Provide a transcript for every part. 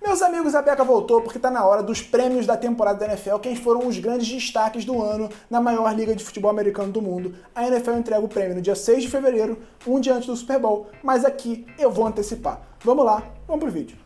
Meus amigos, a Beca voltou porque tá na hora dos prêmios da temporada da NFL, quem foram os grandes destaques do ano na maior liga de futebol americano do mundo. A NFL entrega o prêmio no dia 6 de fevereiro, um dia antes do Super Bowl, mas aqui eu vou antecipar. Vamos lá, vamos pro vídeo.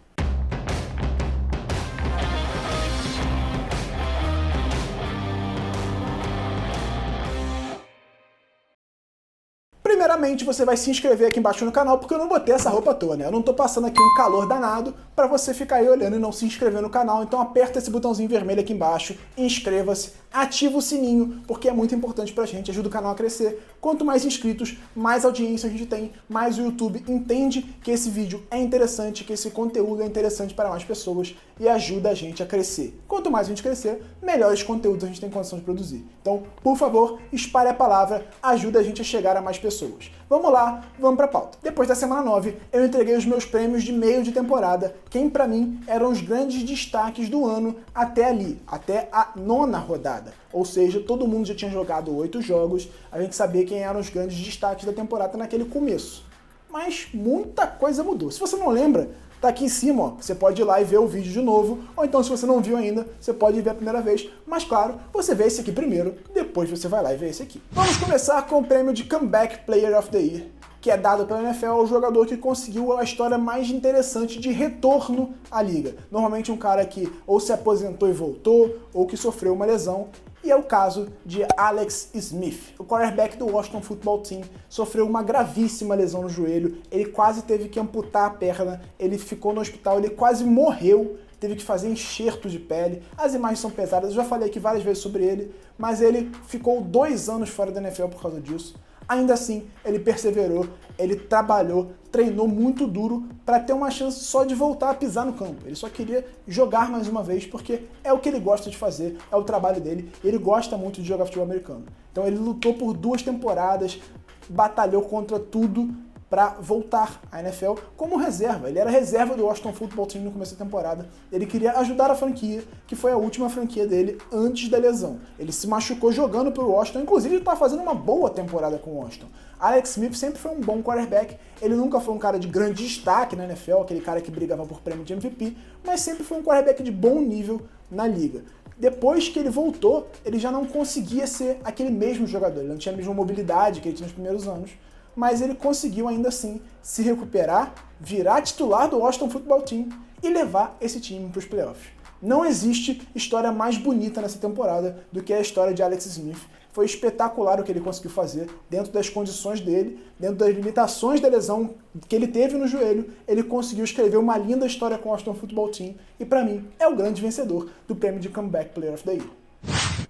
Primeiramente, você vai se inscrever aqui embaixo no canal, porque eu não botei essa roupa à toa, né? Eu não tô passando aqui um calor danado pra você ficar aí olhando e não se inscrever no canal. Então aperta esse botãozinho vermelho aqui embaixo, inscreva-se, ativa o sininho, porque é muito importante pra gente, ajuda o canal a crescer. Quanto mais inscritos, mais audiência a gente tem, mais o YouTube entende que esse vídeo é interessante, que esse conteúdo é interessante para mais pessoas e ajuda a gente a crescer. Quanto mais a gente crescer, melhores conteúdos a gente tem condição de produzir. Então, por favor, espalhe a palavra, ajuda a gente a chegar a mais pessoas. Vamos lá, vamos pra pauta. Depois da semana 9, eu entreguei os meus prêmios de meio de temporada, quem pra mim eram os grandes destaques do ano até ali, até a 9ª rodada. Ou seja, todo mundo já tinha jogado 8 jogos, a gente sabia quem eram os grandes destaques da temporada naquele começo. Mas muita coisa mudou. Se você não lembra, tá aqui em cima, ó. Você pode ir lá e ver o vídeo de novo, ou então se você não viu ainda, você pode ver a primeira vez, mas claro, você vê esse aqui primeiro, depois você vai lá e vê esse aqui. Vamos começar com o prêmio de Comeback Player of the Year, que é dado pela NFL ao jogador que conseguiu a história mais interessante de retorno à liga. Normalmente um cara que ou se aposentou e voltou, ou que sofreu uma lesão, e é o caso de Alex Smith. O quarterback do Washington Football Team sofreu uma gravíssima lesão no joelho, ele quase teve que amputar a perna, ele ficou no hospital, ele quase morreu, teve que fazer enxerto de pele. As imagens são pesadas, eu já falei aqui várias vezes sobre ele, mas ele ficou 2 anos fora da NFL por causa disso. Ainda assim, ele perseverou, ele trabalhou, treinou muito duro para ter uma chance só de voltar a pisar no campo. Ele só queria jogar mais uma vez porque é o que ele gosta de fazer, é o trabalho dele, ele gosta muito de jogar futebol americano. Então ele lutou por 2 temporadas, batalhou contra tudo para voltar à NFL como reserva. Ele era reserva do Washington Football Team no começo da temporada. Ele queria ajudar a franquia, que foi a última franquia dele antes da lesão. Ele se machucou jogando pelo Washington, inclusive ele está fazendo uma boa temporada com o Washington. Alex Smith sempre foi um bom quarterback, ele nunca foi um cara de grande destaque na NFL, aquele cara que brigava por prêmio de MVP, mas sempre foi um quarterback de bom nível na liga. Depois que ele voltou, ele já não conseguia ser aquele mesmo jogador, ele não tinha a mesma mobilidade que ele tinha nos primeiros anos, mas ele conseguiu ainda assim se recuperar, virar titular do Washington Football Team e levar esse time para os playoffs. Não existe história mais bonita nessa temporada do que a história de Alex Smith. Foi espetacular o que ele conseguiu fazer dentro das condições dele, dentro das limitações da lesão que ele teve no joelho, ele conseguiu escrever uma linda história com o Washington Football Team e para mim é o grande vencedor do prêmio de Comeback Player of the Year.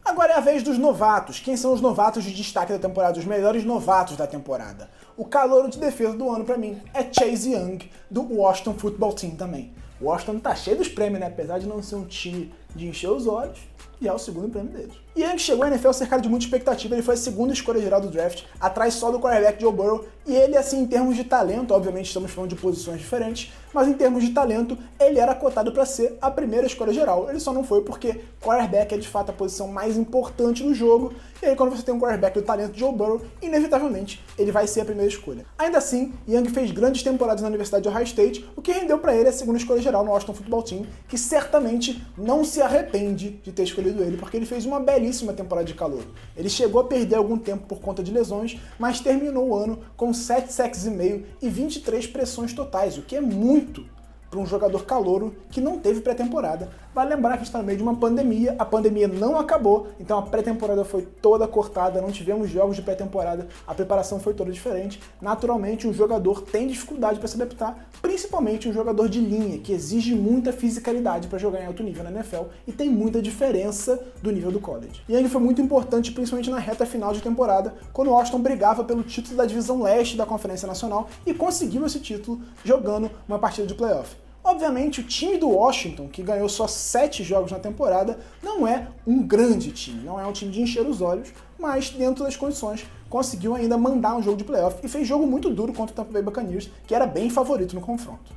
Agora é a vez dos novatos. Quem são os novatos de destaque da temporada? Os melhores novatos da temporada. O calouro de defesa do ano pra mim é Chase Young, do Washington Football Team também. O Washington tá cheio dos prêmios, né? Apesar de não ser um time de encher os olhos, e é o segundo prêmio deles. Young chegou à NFL cercado de muita expectativa, ele foi a segunda escolha geral do draft, atrás só do quarterback Joe Burrow, e ele, assim, em termos de talento, obviamente estamos falando de posições diferentes, mas em termos de talento, ele era cotado para ser a primeira escolha geral. Ele só não foi porque quarterback é de fato a posição mais importante no jogo, e aí quando você tem um quarterback do talento de Joe Burrow, inevitavelmente ele vai ser a primeira escolha. Ainda assim, Young fez grandes temporadas na Universidade de Ohio State, o que rendeu para ele a segunda escolha geral no Washington Football Team, que certamente não se arrepende de ter escolhido ele, porque ele fez uma belíssima temporada de calor. Ele chegou a perder algum tempo por conta de lesões, mas terminou o ano com 7 sacks e meio e 23 pressões totais, o que é muito para um jogador calouro que não teve pré-temporada. Vale lembrar que a gente está no meio de uma pandemia, a pandemia não acabou, então a pré-temporada foi toda cortada, não tivemos jogos de pré-temporada, a preparação foi toda diferente. Naturalmente, um jogador tem dificuldade para se adaptar, principalmente um jogador de linha, que exige muita fisicalidade para jogar em alto nível na NFL e tem muita diferença do nível do college. E ele foi muito importante, principalmente na reta final de temporada, quando o Washington brigava pelo título da divisão leste da Conferência Nacional e conseguiu esse título jogando uma partida de playoff. Obviamente, o time do Washington, que ganhou só 7 jogos na temporada, não é um grande time, não é um time de encher os olhos, mas dentro das condições conseguiu ainda mandar um jogo de playoff e fez jogo muito duro contra o Tampa Bay Buccaneers, que era bem favorito no confronto.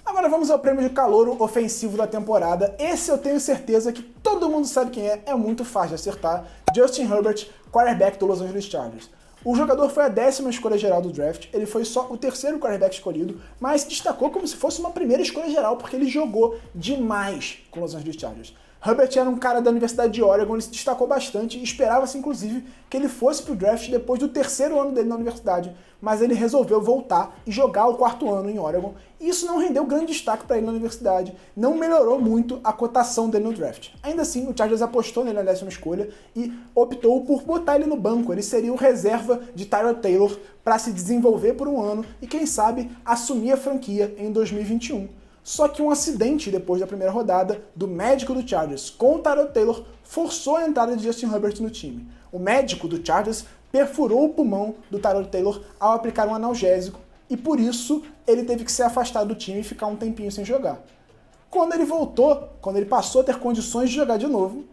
Agora vamos ao prêmio de calouro ofensivo da temporada. Esse eu tenho certeza que todo mundo sabe quem é muito fácil de acertar. Justin Herbert, quarterback do Los Angeles Chargers. O jogador foi a 10ª escolha geral do draft, ele foi só o 3º quarterback escolhido, mas se destacou como se fosse uma primeira escolha geral, porque ele jogou demais com os Los Angeles Chargers. Herbert era um cara da Universidade de Oregon, ele se destacou bastante e esperava-se, inclusive, que ele fosse pro draft depois do 3º ano dele na universidade, mas ele resolveu voltar e jogar o 4º ano em Oregon, e isso não rendeu grande destaque para ele na universidade, não melhorou muito a cotação dele no draft. Ainda assim, o Chargers apostou nele na 10ª escolha e optou por botar ele no banco, ele seria o reserva de Tyrod Taylor para se desenvolver por um ano e, quem sabe, assumir a franquia em 2021. Só que um acidente depois da primeira rodada do médico do Chargers com o Tyrod Taylor forçou a entrada de Justin Herbert no time. O médico do Chargers perfurou o pulmão do Tyrod Taylor ao aplicar um analgésico e por isso ele teve que ser afastado do time e ficar um tempinho sem jogar. Quando ele voltou, quando ele passou a ter condições de jogar de novo,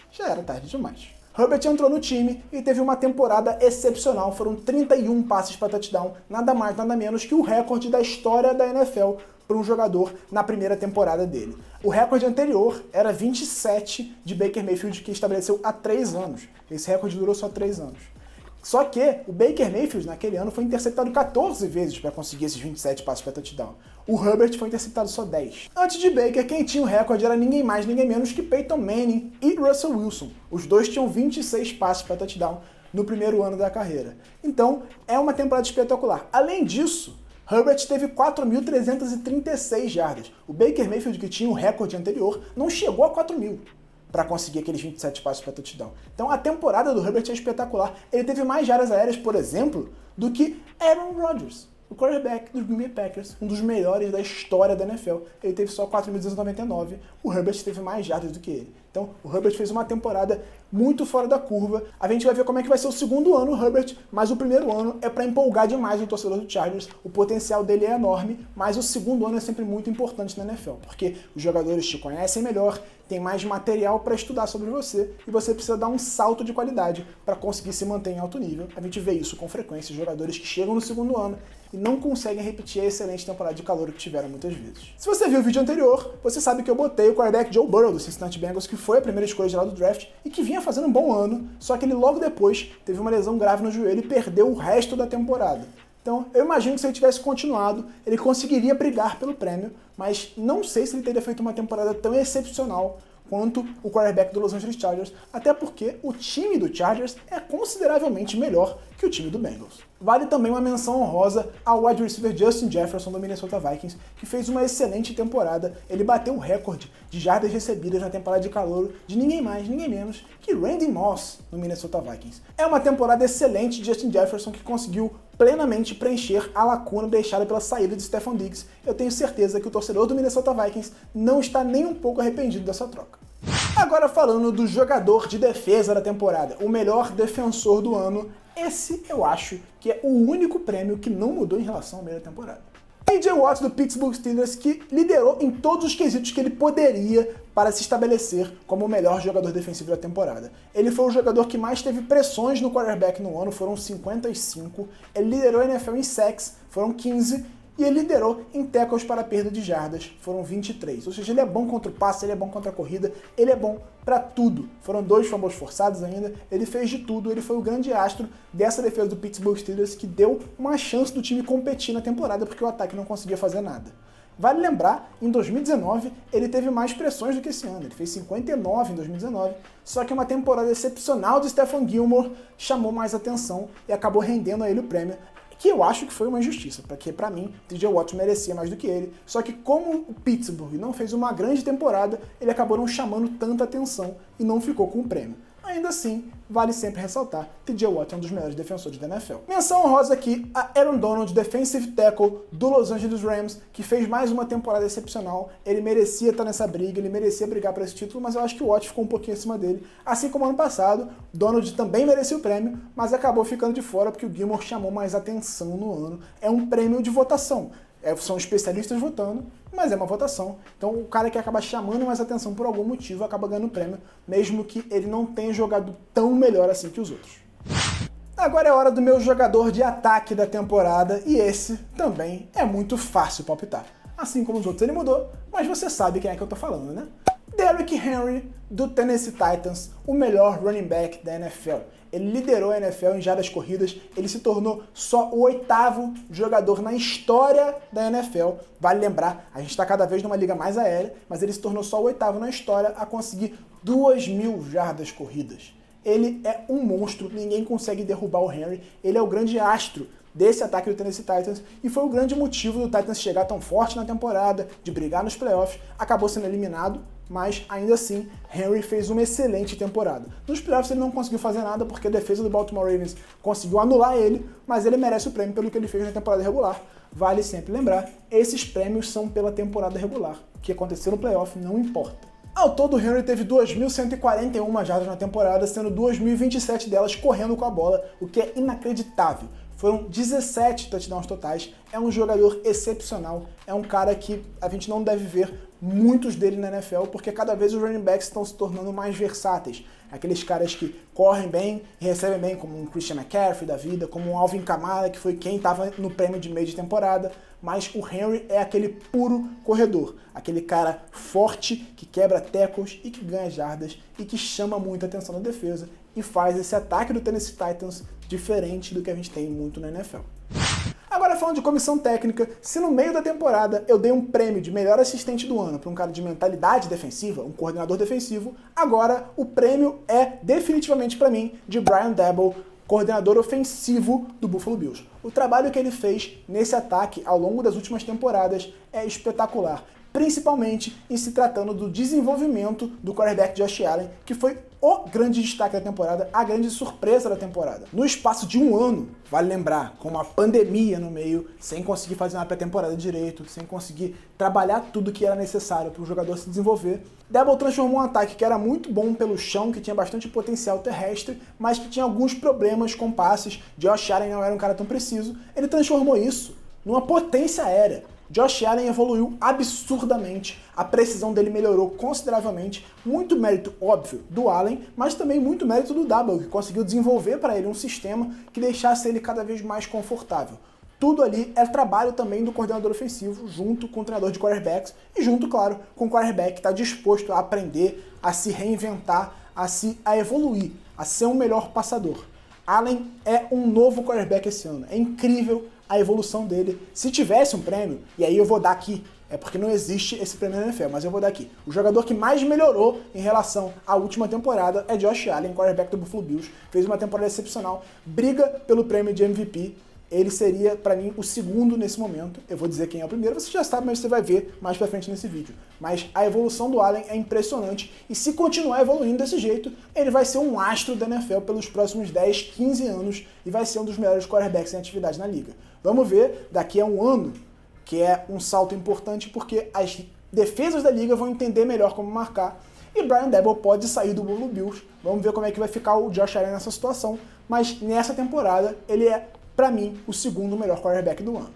já era tarde demais. Herbert entrou no time e teve uma temporada excepcional, foram 31 passes para touchdown, nada mais, nada menos que o recorde da história da NFL para um jogador na primeira temporada dele. O recorde anterior era 27 de Baker Mayfield, que estabeleceu há 3 anos. Esse recorde durou só 3 anos. Só que o Baker Mayfield, naquele ano, foi interceptado 14 vezes para conseguir esses 27 passos para touchdown. O Herbert foi interceptado só 10. Antes de Baker, quem tinha o recorde era ninguém mais, ninguém menos que Peyton Manning e Russell Wilson. Os dois tinham 26 passos para touchdown no primeiro ano da carreira. Então, é uma temporada espetacular. Além disso, Herbert teve 4.336 jardas. O Baker Mayfield, que tinha o recorde anterior, não chegou a 4.000 para conseguir aqueles 27 passos para touchdown. Então a temporada do Herbert é espetacular. Ele teve mais jardas aéreas, por exemplo, do que Aaron Rodgers, o quarterback dos Green Bay Packers, um dos melhores da história da NFL. Ele teve só 4.299, o Herbert teve mais jardas do que ele. Então o Herbert fez uma temporada muito fora da curva. A gente vai ver como é que vai ser o segundo ano o Herbert, mas o primeiro ano é para empolgar demais o torcedor do Chargers. O potencial dele é enorme, mas o segundo ano é sempre muito importante na NFL, porque os jogadores te conhecem melhor, tem mais material para estudar sobre você e você precisa dar um salto de qualidade para conseguir se manter em alto nível. A gente vê isso com frequência, jogadores que chegam no segundo ano e não conseguem repetir a excelente temporada de calor que tiveram muitas vezes. Se você viu o vídeo anterior, você sabe que eu botei o quarterback Joe Burrow do Cincinnati Bengals, que foi a primeira escolha geral do draft e que vinha fazendo um bom ano, só que ele logo depois teve uma lesão grave no joelho e perdeu o resto da temporada. Então, eu imagino que se ele tivesse continuado, ele conseguiria brigar pelo prêmio, mas não sei se ele teria feito uma temporada tão excepcional quanto o quarterback do Los Angeles Chargers, até porque o time do Chargers é consideravelmente melhor que o time do Bengals. Vale também uma menção honrosa ao wide receiver Justin Jefferson do Minnesota Vikings, que fez uma excelente temporada. Ele bateu o recorde de jardas recebidas na temporada de calouro de ninguém mais, ninguém menos que Randy Moss no Minnesota Vikings. É uma temporada excelente de Justin Jefferson, que conseguiu plenamente preencher a lacuna deixada pela saída de Stefon Diggs. Eu tenho certeza que o torcedor do Minnesota Vikings não está nem um pouco arrependido dessa troca. Agora falando do jogador de defesa da temporada, o melhor defensor do ano, esse eu acho que é o único prêmio que não mudou em relação à primeira temporada. T.J. Watt do Pittsburgh Steelers, que liderou em todos os quesitos que ele poderia para se estabelecer como o melhor jogador defensivo da temporada. Ele foi o jogador que mais teve pressões no quarterback no ano, foram 55. Ele liderou a NFL em sacks, foram 15. E ele liderou em tackles para perda de jardas, foram 23. Ou seja, ele é bom contra o passe, ele é bom contra a corrida, ele é bom para tudo. Foram 2 fumbles forçados ainda, ele fez de tudo, ele foi o grande astro dessa defesa do Pittsburgh Steelers, que deu uma chance do time competir na temporada, porque o ataque não conseguia fazer nada. Vale lembrar, em 2019, ele teve mais pressões do que esse ano. Ele fez 59 em 2019, só que uma temporada excepcional de Stephon Gilmore chamou mais atenção e acabou rendendo a ele o prêmio, que eu acho que foi uma injustiça, porque pra mim, T.J. Watt merecia mais do que ele, só que como o Pittsburgh não fez uma grande temporada, ele acabou não chamando tanta atenção e não ficou com o prêmio. Ainda assim, vale sempre ressaltar, T.J. Watt é um dos melhores defensores da NFL. Menção honrosa aqui a Aaron Donald, defensive tackle do Los Angeles Rams, que fez mais uma temporada excepcional. Ele merecia estar nessa briga, ele merecia brigar por esse título, mas eu acho que o Watt ficou um pouquinho acima dele. Assim como ano passado, Donald também merecia o prêmio, mas acabou ficando de fora porque o Gilmore chamou mais atenção no ano. É um prêmio de votação. São especialistas votando, mas é uma votação. Então o cara que acaba chamando mais atenção por algum motivo acaba ganhando o prêmio, mesmo que ele não tenha jogado tão melhor assim que os outros. Agora é hora do meu jogador de ataque da temporada, e esse também é muito fácil palpitar. Assim como os outros ele mudou, mas você sabe quem é que eu tô falando, né? Derrick Henry, do Tennessee Titans, o melhor running back da NFL. Ele liderou a NFL em jardas corridas, ele se tornou só o 8º jogador na história da NFL. Vale lembrar, a gente está cada vez numa liga mais aérea, mas ele se tornou só o 8º na história a conseguir 2.000 jardas corridas. Ele é um monstro, ninguém consegue derrubar o Henry, ele é o grande astro desse ataque do Tennessee Titans e foi o grande motivo do Titans chegar tão forte na temporada, de brigar nos playoffs, acabou sendo eliminado, mas ainda assim Henry fez uma excelente temporada. Nos playoffs ele não conseguiu fazer nada porque a defesa do Baltimore Ravens conseguiu anular ele, mas ele merece o prêmio pelo que ele fez na temporada regular. Vale sempre lembrar, esses prêmios são pela temporada regular, o que aconteceu no playoff não importa. Ao todo, o Henry teve 2.141 jardas na temporada, sendo 2.027 delas correndo com a bola, o que é inacreditável. Foram 17 touchdowns totais, é um jogador excepcional, é um cara que a gente não deve ver muitos dele na NFL, porque cada vez os running backs estão se tornando mais versáteis. Aqueles caras que correm bem e recebem bem, como um Christian McCaffrey da vida, como um Alvin Kamara, que foi quem estava no prêmio de meio de temporada, mas o Henry é aquele puro corredor, aquele cara forte, que quebra tackles e que ganha jardas e que chama muita atenção na defesa e faz esse ataque do Tennessee Titans diferente do que a gente tem muito na NFL. Agora falando de comissão técnica, se no meio da temporada eu dei um prêmio de melhor assistente do ano para um cara de mentalidade defensiva, um coordenador defensivo, agora o prêmio é definitivamente para mim de Brian Daboll, coordenador ofensivo do Buffalo Bills. O trabalho que ele fez nesse ataque ao longo das últimas temporadas é espetacular, principalmente em se tratando do desenvolvimento do quarterback Josh Allen, que foi o grande destaque da temporada, a grande surpresa da temporada. No espaço de um ano, vale lembrar, com uma pandemia no meio, sem conseguir fazer uma pré-temporada direito, sem conseguir trabalhar tudo que era necessário para o jogador se desenvolver, Daboll transformou um ataque que era muito bom pelo chão, que tinha bastante potencial terrestre, mas que tinha alguns problemas com passes. Josh Allen não era um cara tão preciso. Ele transformou isso numa potência aérea. Josh Allen evoluiu absurdamente, a precisão dele melhorou consideravelmente, muito mérito, óbvio, do Allen, mas também muito mérito do Daboll, que conseguiu desenvolver para ele um sistema que deixasse ele cada vez mais confortável. Tudo ali é trabalho também do coordenador ofensivo, junto com o treinador de quarterbacks e junto, claro, com o quarterback que está disposto a aprender, a se reinventar, a evoluir, a ser um melhor passador. Allen é um novo quarterback esse ano, é incrível a evolução dele. Se tivesse um prêmio, e aí eu vou dar aqui, é porque não existe esse prêmio na NFL, mas eu vou dar aqui. O jogador que mais melhorou em relação à última temporada é Josh Allen, quarterback do Buffalo Bills. Fez uma temporada excepcional, briga pelo prêmio de MVP. Ele seria, para mim, o segundo nesse momento. Eu vou dizer quem é o primeiro, você já sabe, mas você vai ver mais pra frente nesse vídeo. Mas a evolução do Allen é impressionante, e se continuar evoluindo desse jeito, ele vai ser um astro da NFL pelos próximos 10, 15 anos, e vai ser um dos melhores quarterbacks em atividade na liga. Vamos ver daqui a um ano, que é um salto importante, porque as defesas da liga vão entender melhor como marcar, e Brian Daboll pode sair do Buffalo Bills. Vamos ver como é que vai ficar o Josh Allen nessa situação, mas nessa temporada ele é, para mim, o segundo melhor quarterback do ano.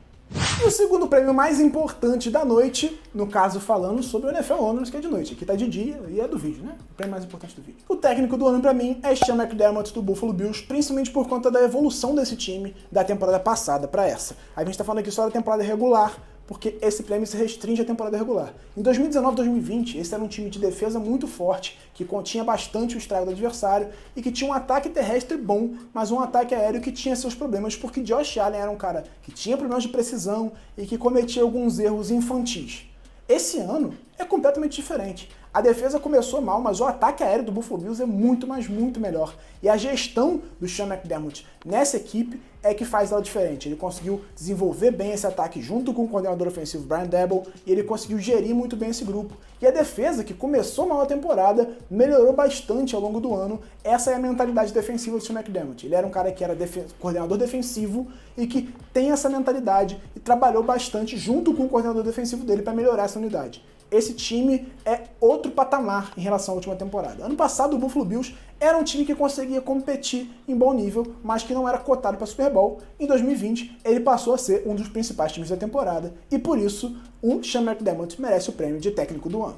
E o segundo prêmio mais importante da noite, no caso falando sobre o NFL Honors, que é de noite. Aqui tá de dia e é do vídeo, né? O prêmio mais importante do vídeo. O técnico do ano para mim é Sean McDermott do Buffalo Bills, principalmente por conta da evolução desse time da temporada passada para essa. A gente tá falando aqui só da temporada regular, porque esse prêmio se restringe à temporada regular. Em 2019 2020, esse era um time de defesa muito forte, que continha bastante o estrago do adversário e que tinha um ataque terrestre bom, mas um ataque aéreo que tinha seus problemas, porque Josh Allen era um cara que tinha problemas de precisão e que cometia alguns erros infantis. Esse ano é completamente diferente. A defesa começou mal, mas o ataque aéreo do Buffalo Bills é muito, mas muito melhor. E a gestão do Sean McDermott nessa equipe é que faz ela diferente. Ele conseguiu desenvolver bem esse ataque junto com o coordenador ofensivo Brian Daboll e ele conseguiu gerir muito bem esse grupo. E a defesa, que começou mal a temporada, melhorou bastante ao longo do ano. Essa é a mentalidade defensiva do Sean McDermott. Ele era um cara que era coordenador defensivo e que tem essa mentalidade e trabalhou bastante junto com o coordenador defensivo dele para melhorar essa unidade. Esse time é outro patamar em relação à última temporada. Ano passado, o Buffalo Bills era um time que conseguia competir em bom nível, mas que não era cotado para Super Bowl. Em 2020, ele passou a ser um dos principais times da temporada e, por isso, o Sean McDermott merece o prêmio de técnico do ano.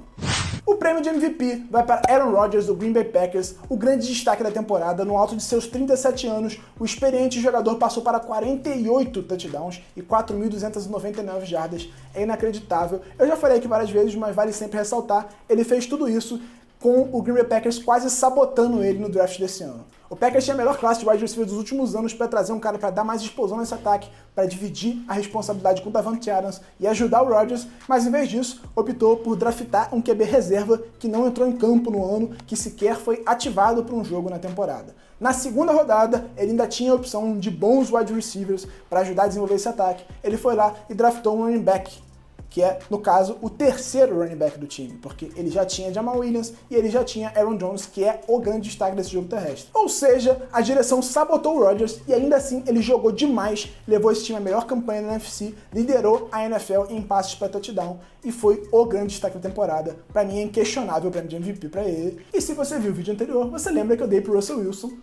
O prêmio de MVP vai para Aaron Rodgers do Green Bay Packers, o grande destaque da temporada. No alto de seus 37 anos, o experiente jogador passou para 48 touchdowns e 4.299 jardas. É inacreditável. Eu já falei aqui várias vezes, mas vale sempre ressaltar, ele fez tudo isso com o Green Bay Packers quase sabotando ele no draft desse ano. O Packers tinha a melhor classe de wide receiver dos últimos anos para trazer um cara para dar mais explosão nesse ataque, para dividir a responsabilidade com o Davante Adams e ajudar o Rodgers, mas em vez disso, optou por draftar um QB reserva que não entrou em campo no ano, que sequer foi ativado para um jogo na temporada. Na segunda rodada, ele ainda tinha a opção de bons wide receivers para ajudar a desenvolver esse ataque. Ele foi lá e draftou um running back, que é, no caso, o terceiro running back do time, porque ele já tinha Jamal Williams e ele já tinha Aaron Jones, que é o grande destaque desse jogo terrestre. Ou seja, a direção sabotou o Rodgers e ainda assim ele jogou demais, levou esse time à melhor campanha da NFC, liderou a NFL em passes para touchdown e foi o grande destaque da temporada. Para mim é inquestionável o prêmio de MVP para ele. E se você viu o vídeo anterior, você lembra que eu dei pro Russell Wilson,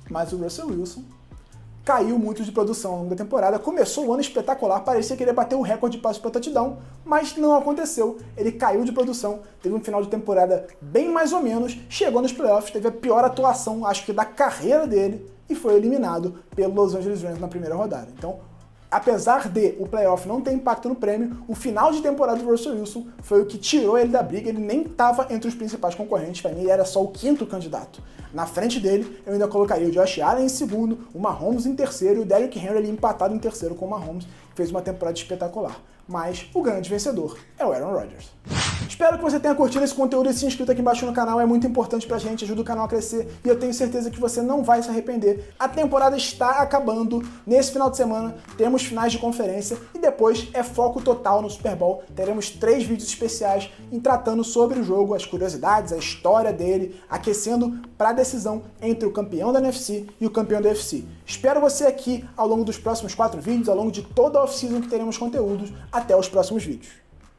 mas o Russell Wilson caiu muito de produção ao longo da temporada, começou o ano espetacular, parecia que ele ia bater o recorde de passos para touchdown, mas não aconteceu, ele caiu de produção, teve um final de temporada bem mais ou menos, chegou nos playoffs, teve a pior atuação, acho que da carreira dele, e foi eliminado pelo Los Angeles Rams na primeira rodada. Então, apesar de o playoff não ter impacto no prêmio, o final de temporada do Russell Wilson foi o que tirou ele da briga, ele nem estava entre os principais concorrentes, para mim ele era só o quinto candidato. Na frente dele, eu ainda colocaria o Josh Allen em segundo, o Mahomes em terceiro e o Derrick Henry ali empatado em terceiro com o Mahomes, que fez uma temporada espetacular. Mas o grande vencedor é o Aaron Rodgers. Espero que você tenha curtido esse conteúdo e se inscrito aqui embaixo no canal, é muito importante pra gente, ajuda o canal a crescer e eu tenho certeza que você não vai se arrepender. A temporada está acabando, nesse final de semana temos finais de conferência e depois é foco total no Super Bowl. Teremos 3 vídeos especiais tratando sobre o jogo, as curiosidades, a história dele, aquecendo para a decisão entre o campeão da NFC e o campeão da AFC. Espero você aqui ao longo dos próximos 4 vídeos, ao longo de toda a off-season que teremos conteúdos. Até os próximos vídeos.